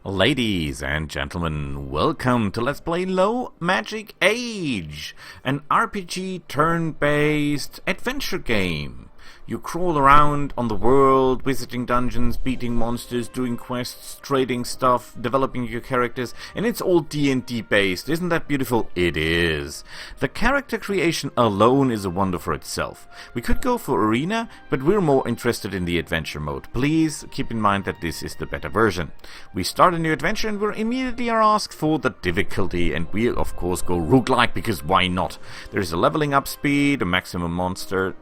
Ladies and gentlemen, welcome to Let's Play Low Magic Age, an RPG turn-based adventure game. You crawl around on the world, visiting dungeons, beating monsters, doing quests, trading stuff, developing your characters, and it's all D&D based. Isn't that beautiful? It is. The character creation alone is a wonder for itself. We could go for arena, but we're more interested in the adventure mode. Please keep in mind that this is the better version. We start a new adventure and we're immediately asked for the difficulty, and we of course go roguelike because why not? There's a leveling up speed, a maximum monster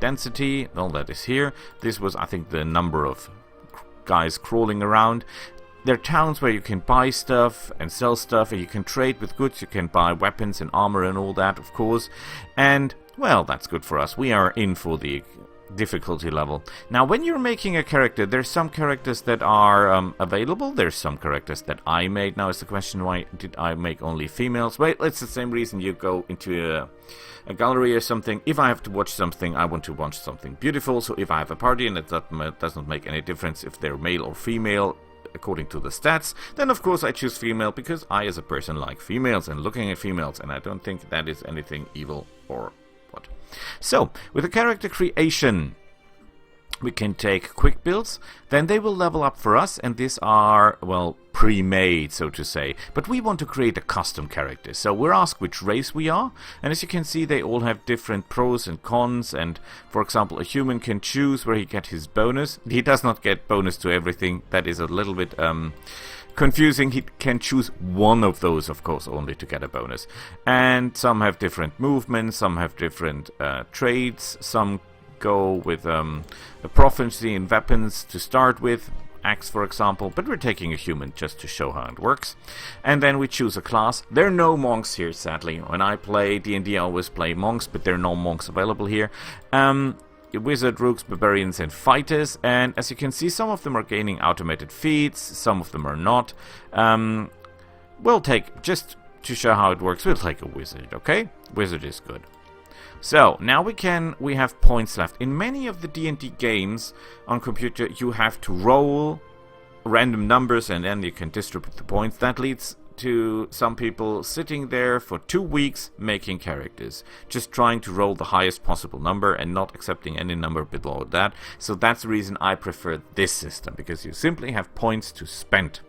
density, all that is here. This was, I think, the number of guys crawling around. There are towns where you can buy stuff and sell stuff, and you can trade with goods. You can buy weapons and armor and all that, of course. And, well, that's good for us. We are in for the difficulty level. Now, when you're making a character, there's some characters that are available. There's some characters that I made. Now, it's the question, why did I make only females? Well, it's the same reason you go into a gallery or something. If I have to watch something, I want to watch something beautiful. So if I have a party and it doesn't make any difference if they're male or female according to the stats, then of course I choose female because I as a person like females and looking at females, and I don't think that is anything evil or what. So with the character creation, we can take quick builds, then they will level up for us, and these are, well, pre-made, so to say. But we want to create a custom character, so we're asked which race we are, and as you can see, they all have different pros and cons, and for example, a human can choose where he gets his bonus. He does not get bonus to everything. That is a little bit confusing. He can choose one of those, of course, only to get a bonus. And some have different movements, some have different traits, some go with a proficiency in weapons to start with, axe for example, but we're taking a human just to show how it works. And then we choose a class. There are no monks here, sadly. When I play D&D, I always play monks, but there are no monks available here. Wizard, rogues, barbarians, and fighters, and as you can see, some of them are gaining automated feats, some of them are not. We'll take, just to show how it works, we'll take a wizard, okay? Wizard is good. So, now we have points left. In many of the D&D games on computer, you have to roll random numbers and then you can distribute the points. That leads to some people sitting there for 2 weeks making characters, just trying to roll the highest possible number and not accepting any number below that. So that's the reason I prefer this system, because you simply have points to spend.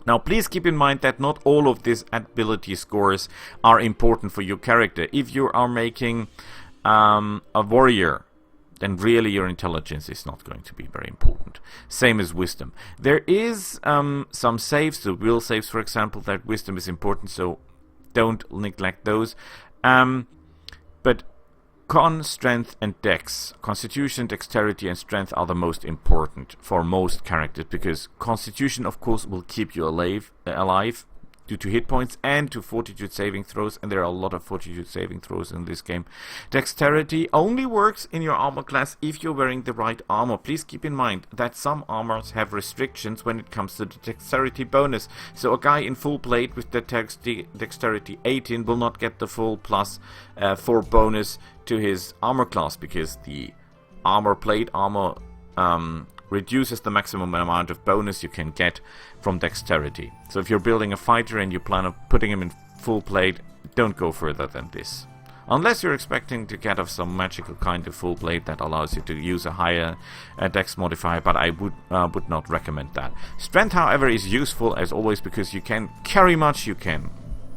Now, please keep in mind that not all of these ability scores are important for your character. If you are making a warrior, then really your intelligence is not going to be very important. Same as wisdom. There is some saves, the will saves, for example, that wisdom is important, so don't neglect those. But con, strength, and dex. Constitution, dexterity, and strength are the most important for most characters, because constitution, of course, will keep you alive due to hit points and to fortitude saving throws, and there are a lot of fortitude saving throws in this game. Dexterity only works in your armor class if you're wearing the right armor. Please keep in mind that some armors have restrictions when it comes to the dexterity bonus. So a guy in full plate with the dexterity 18 will not get the full plus 4 bonus to his armor class, because the armor reduces the maximum amount of bonus you can get from dexterity. So if you're building a fighter and you plan on putting him in full plate, don't go further than this. Unless you're expecting to get some magical kind of full plate that allows you to use a higher dex modifier, but I would not recommend that. Strength, however, is useful as always, because you can carry much, you can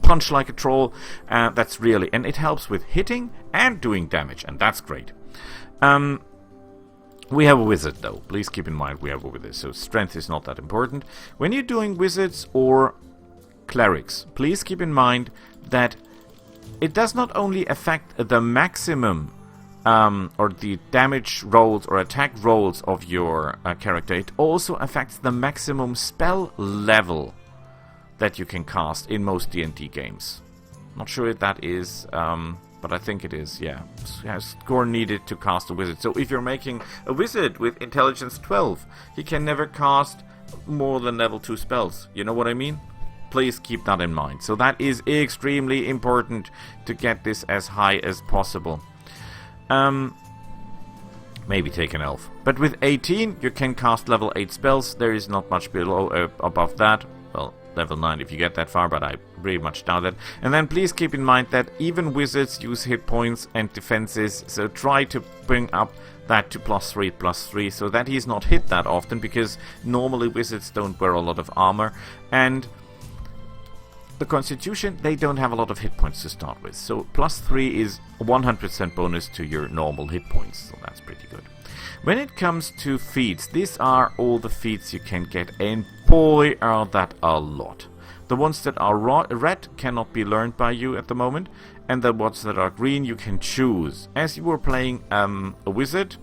punch like a troll, that's really, and it helps with hitting and doing damage, and that's great. We have a wizard though, please keep in mind we have a wizard, so strength is not that important. When you're doing wizards or clerics, please keep in mind that it does not only affect the maximum or the damage rolls or attack rolls of your character, it also affects the maximum spell level that you can cast in most D&D games. Not sure if that is, but I think it is, yeah. Score needed to cast a wizard. So if you're making a wizard with intelligence 12, he can never cast more than level 2 spells. You know what I mean? Please keep that in mind. So that is extremely important to get this as high as possible. Maybe take an elf. But with 18, you can cast level 8 spells. There is not much below above that. Well, level 9 if you get that far, but I very much doubt it. And then please keep in mind that even wizards use hit points and defenses, so try to bring up that to +3/+3 so that he's not hit that often, because normally wizards don't wear a lot of armor, and the constitution, they don't have a lot of hit points to start with, so +3 is 100% bonus to your normal hit points, so that's pretty good. When it comes to feats, these are all the feats you can get, and boy are that a lot. The ones that are red cannot be learned by you at the moment, and the ones that are green you can choose. As you were playing a wizard,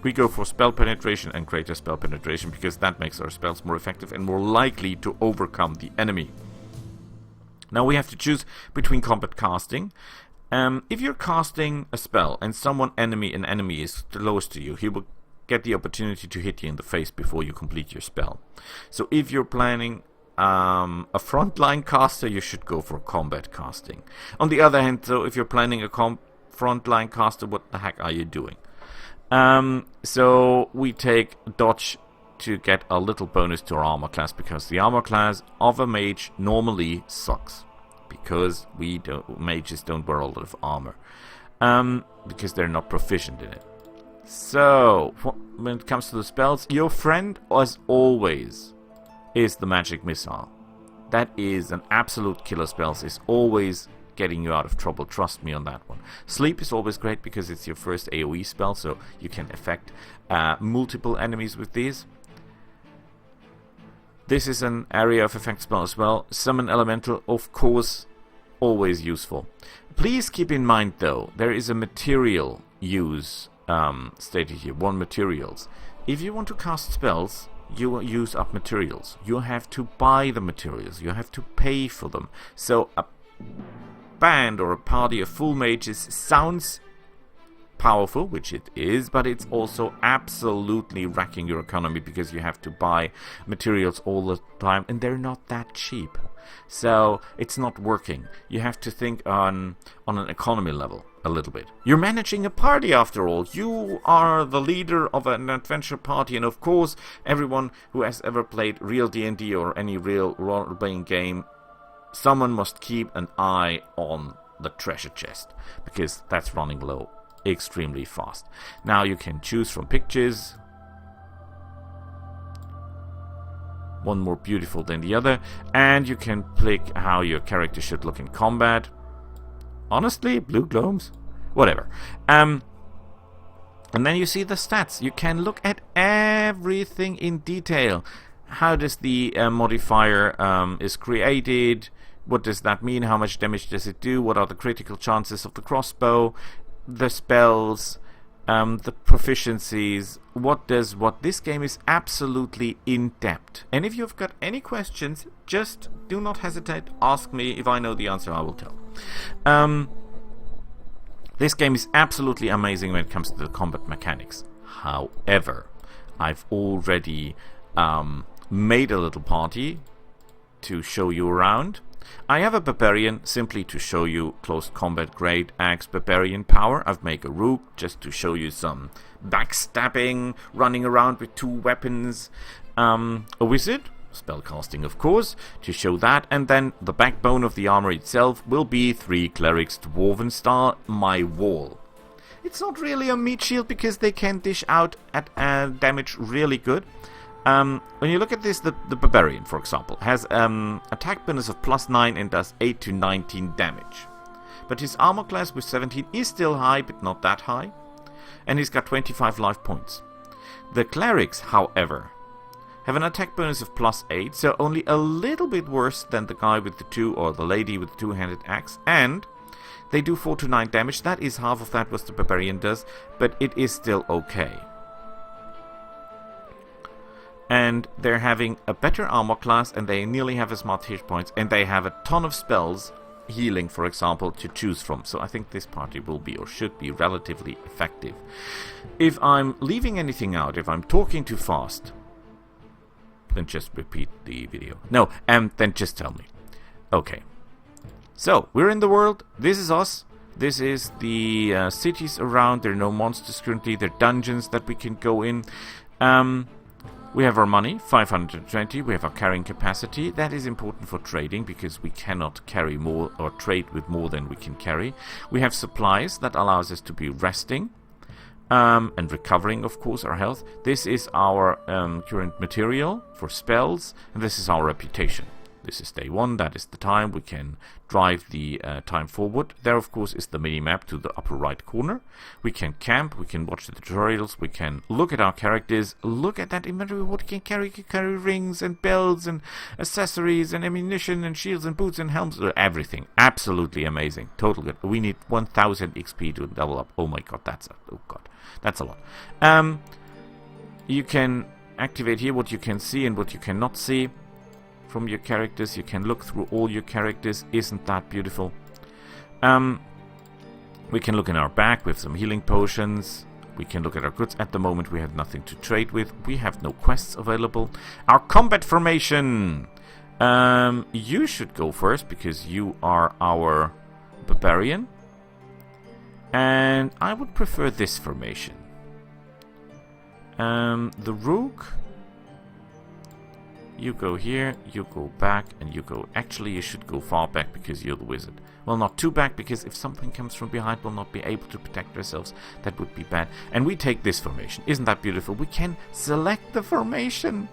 we go for spell penetration and greater spell penetration, because that makes our spells more effective and more likely to overcome the enemy. Now we have to choose between combat casting. If you're casting a spell and an enemy is close to you, he will get the opportunity to hit you in the face before you complete your spell. So if you're planning a frontline caster, you should go for combat casting. On the other hand, though, if you're planning a frontline caster, what the heck are you doing? So we take dodge to get a little bonus to our armor class, because the armor class of a mage normally sucks, because mages don't wear a lot of armor, because they're not proficient in it. So when it comes to the spells, your friend, as always, is the magic missile. That is an absolute killer spell. It's always getting you out of trouble. Trust me on that one. Sleep is always great because it's your first AoE spell, so you can affect multiple enemies with these. This is an area of effect spell as well. Summon Elemental, of course, always useful. Please keep in mind, though, there is a material use stated here. 1 materials. If you want to cast spells, you will use up materials. You have to buy the materials. You have to pay for them. So a band or a party of full mages sounds powerful, which it is, but it's also absolutely wrecking your economy, because you have to buy materials all the time, and they're not that cheap. So it's not working. You have to think on an economy level a little bit. You're managing a party after all. You are the leader of an adventure party, and of course everyone who has ever played real D&D or any real role-playing game, someone must keep an eye on the treasure chest, because that's running low extremely fast. Now you can choose from pictures, one more beautiful than the other, and you can pick how your character should look in combat. Honestly, blue glows, whatever. And then you see the stats. You can look at everything in detail. How does the modifier is created? What does that mean? How much damage does it do? What are the critical chances of the crossbow? The spells, the proficiencies, what. This game is absolutely in-depth. And if you've got any questions, just do not hesitate, ask me. If I know the answer, I will tell. This game is absolutely amazing when it comes to the combat mechanics. However, I've already made a little party to show you around. I have a barbarian simply to show you close combat great axe barbarian power. I've made a rook just to show you some backstabbing, running around with 2 weapons. A wizard, spellcasting of course, to show that. And then the backbone of the armor itself will be 3 clerics dwarven style, my wall. It's not really a meat shield because they can dish out at damage really good. When you look at this, the Barbarian, for example, has attack bonus of +9 and does 8 to 19 damage. But his armor class with 17 is still high, but not that high. And he's got 25 life points. The Clerics, however, have an attack bonus of +8, so only a little bit worse than the guy with the 2 or the lady with the 2-handed axe. And they do 4 to 9 damage. That is half of that what the Barbarian does, but it is still okay. And they're having a better armor class, and they nearly have as much hit points, and they have a ton of spells, healing for example, to choose from. So I think this party will be or should be relatively effective. If I'm leaving anything out, if I'm talking too fast, then just repeat the video. No, then just tell me. Okay. So, we're in the world, this is us. This is the cities around. There are no monsters currently. There are dungeons that we can go in. We have our money, 520. We have our carrying capacity. That is important for trading because we cannot carry more or trade with more than we can carry. We have supplies that allows us to be resting and recovering, of course, our health. This is our current material for spells, and this is our reputation. This is day 1, that is the time. We can drive the time forward. There, of course, is the mini-map to the upper right corner. We can camp, we can watch the tutorials, we can look at our characters, look at that inventory, what you can carry. You can carry rings and belts and accessories and ammunition and shields and boots and helms, everything. Absolutely amazing. Total good. We need 1000 XP to level up. Oh my god, that's a lot. You can activate here what you can see and what you cannot see from your characters. You can look through all your characters. Isn't that beautiful? We can look in our bag with some healing potions. We can look at our goods. At the moment we have nothing to trade with. We have no quests available. Our combat formation. You should go first because you are our barbarian. And I would prefer this formation. The rook. You go here, you go back, and you go... Actually, you should go far back because you're the wizard. Well, not too back, because if something comes from behind, we'll not be able to protect ourselves. That would be bad. And we take this formation. Isn't that beautiful? We can select the formation.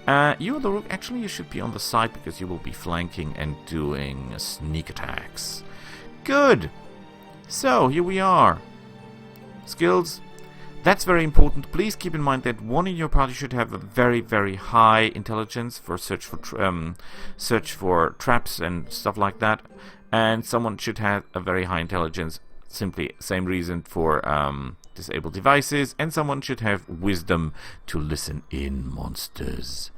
You, the rook, actually, you should be on the side because you will be flanking and doing sneak attacks. Good! So, here we are. Skills... That's very important. Please keep in mind that one in your party should have a very, very high intelligence for search for traps and stuff like that, and someone should have a very high intelligence. Simply same reason for disabled devices, and someone should have wisdom to listen in monsters.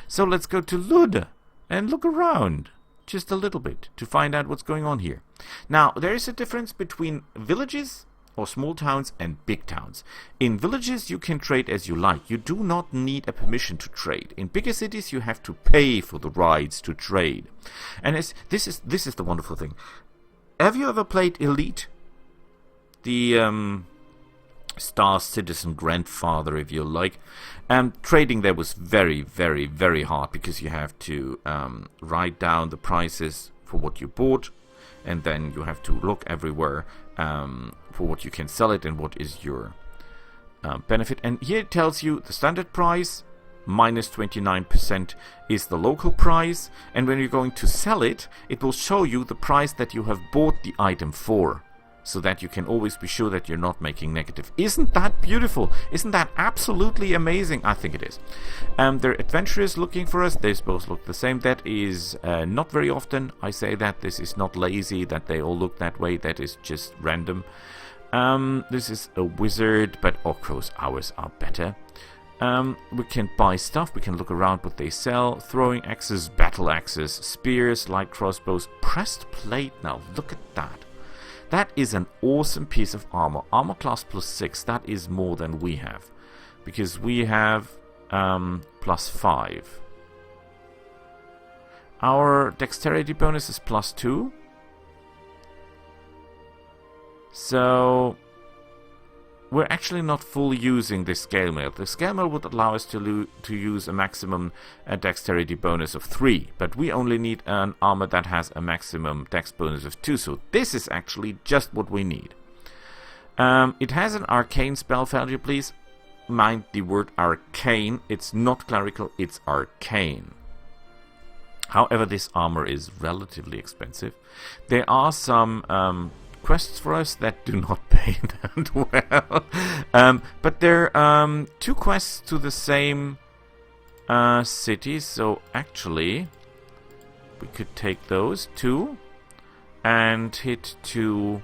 So let's go to Lud and look around just a little bit to find out what's going on here. Now there is a difference between villages or small towns and big towns. In villages you can trade as you like. You do not need a permission to trade. In bigger cities you have to pay for the rights to trade. And this is the wonderful thing. Have you ever played Elite? The Star Citizen grandfather, if you like. Trading there was very, very, very hard because you have to write down the prices for what you bought, and then you have to look everywhere for what you can sell it and what is your benefit. And here it tells you the standard price minus 29% is the local price, and when you're going to sell it, it will show you the price that you have bought the item for, so that you can always be sure that you're not making negative. Isn't that beautiful? Isn't that absolutely amazing? I think it is. There are adventurers looking for us. They both look the same. That is not very often. I say that. This is not lazy, that they all look that way. That is just random. This is a wizard, but of course ours are better. We can buy stuff. We can look around what they sell. Throwing axes, battle axes, spears, light crossbows, pressed plate. Now look at that. That is an awesome piece of armor. Armor class +6. That is more than we have, because we have +5. Our dexterity bonus is +2. So we're actually not fully using this scale mail. The scale mail would allow us to use a maximum dexterity bonus of 3, but we only need an armor that has a maximum dex bonus of 2, so this is actually just what we need. It has an arcane spell value, please. Mind the word arcane. It's not clerical, it's arcane. However, this armor is relatively expensive. There are some quests for us that do not pay that well, but there are 2 quests to the same city, so actually we could take those 2 and hit 2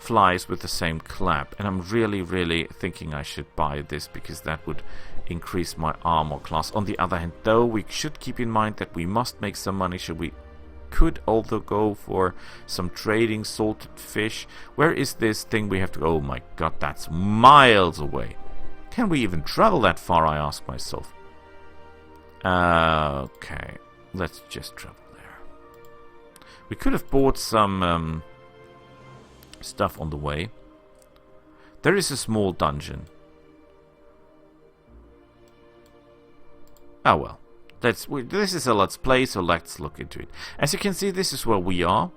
flies with the same clap. And I'm really thinking I should buy this, because that would increase my armor class. On the other hand, though, we should keep in mind that we must make some money. We could also go for some trading salted fish. Where is this thing we have to go? Oh my god, that's miles away. Can we even travel that far, I ask myself. Okay, let's just travel there. We could have bought some stuff on the way. There is a small dungeon. Oh well. This is a Let's Play, so let's look into it. As you can see, this is where we are.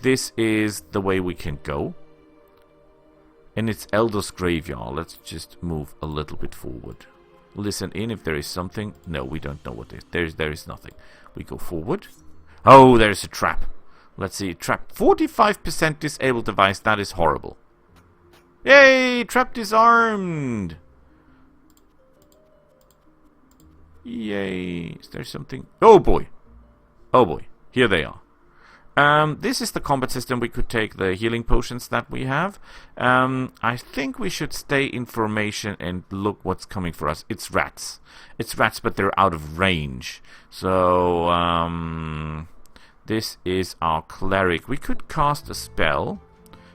This is the way we can go. And it's Elder's Graveyard. Let's just move a little bit forward. Listen in if there is something. No, we don't know what it is. There is nothing. We go forward. Oh, there's a trap. Let's see. Trap. 45% disabled device. That is horrible. Yay! Trap disarmed! Yay! Is there something? Oh boy! Oh boy! Here they are. This is the combat system. We could take the healing potions that we have. I think we should stay in formation and look what's coming for us. It's rats. It's rats, but they're out of range. So, this is our cleric. We could cast a spell,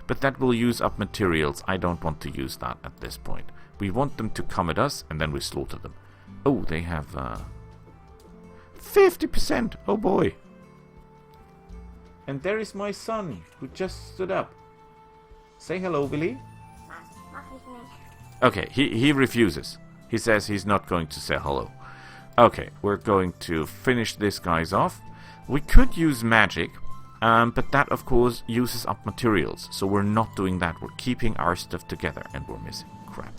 but that will use up materials. I don't want to use that at this point. We want them to come at us, and then we slaughter them. Oh, they have 50%. Oh boy. And there is my son, who just stood up. Say hello, Billy. Okay, he refuses. He says he's not going to say hello. Okay, we're going to finish this guys off. We could use magic, but that, of course, uses up materials. So we're not doing that. We're keeping our stuff together, and we're missing crap.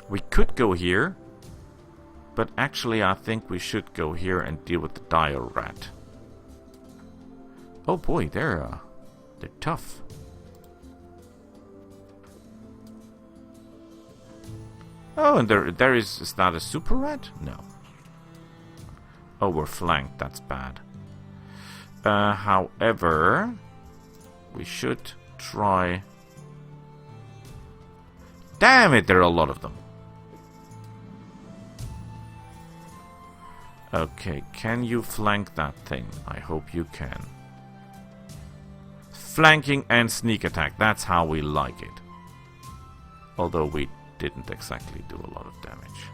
We could go here, but actually I think we should go here and deal with the dire rat. Oh boy, they're tough. Oh, and there is that a super rat? No. Oh, we're flanked. That's bad. However, we should try. Damn it! There are a lot of them. Okay, can you flank that thing? I hope you can. Flanking and sneak attack, that's how we like it. Although we didn't exactly do a lot of damage.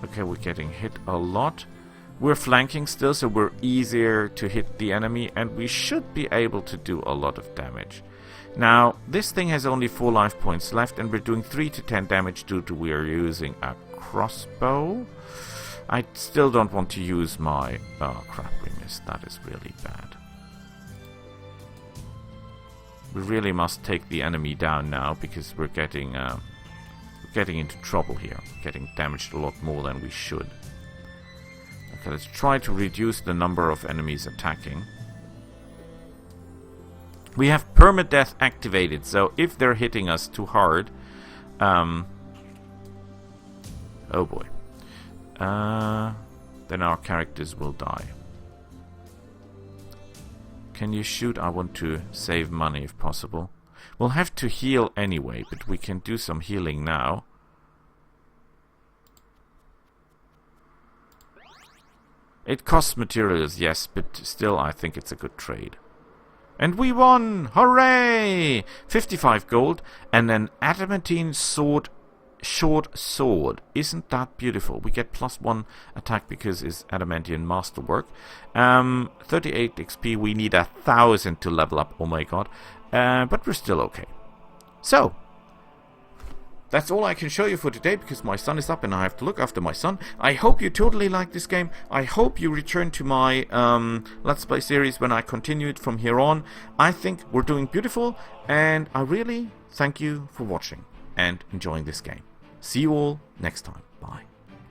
Okay, we're getting hit a lot. We're flanking still, so we're easier to hit the enemy, and we should be able to do a lot of damage. Now, this thing has only 4 life points left, and we're doing 3 to 10 damage due to we are using a crossbow. I still don't want to use my... Oh crap, we missed. That is really bad. We really must take the enemy down now, because we're getting into trouble here. Getting damaged a lot more than we should. Okay, let's try to reduce the number of enemies attacking. We have permadeath activated, so if they're hitting us too hard... oh boy. Then our characters will die. Can you shoot? I want to save money if possible. We'll have to heal anyway, but we can do some healing now. It costs materials, yes, but still I think it's a good trade. And we won! Hooray! 55 gold and an adamantine sword, short sword. Isn't that beautiful? We get +1 attack because it's adamantine masterwork. 38 XP. We need 1,000 to level up. Oh my god. But we're still okay. So, that's all I can show you for today because my son is up and I have to look after my son. I hope you totally like this game. I hope you return to my Let's Play series when I continue it from here on. I think we're doing beautiful and I really thank you for watching and enjoying this game. See you all next time. Bye.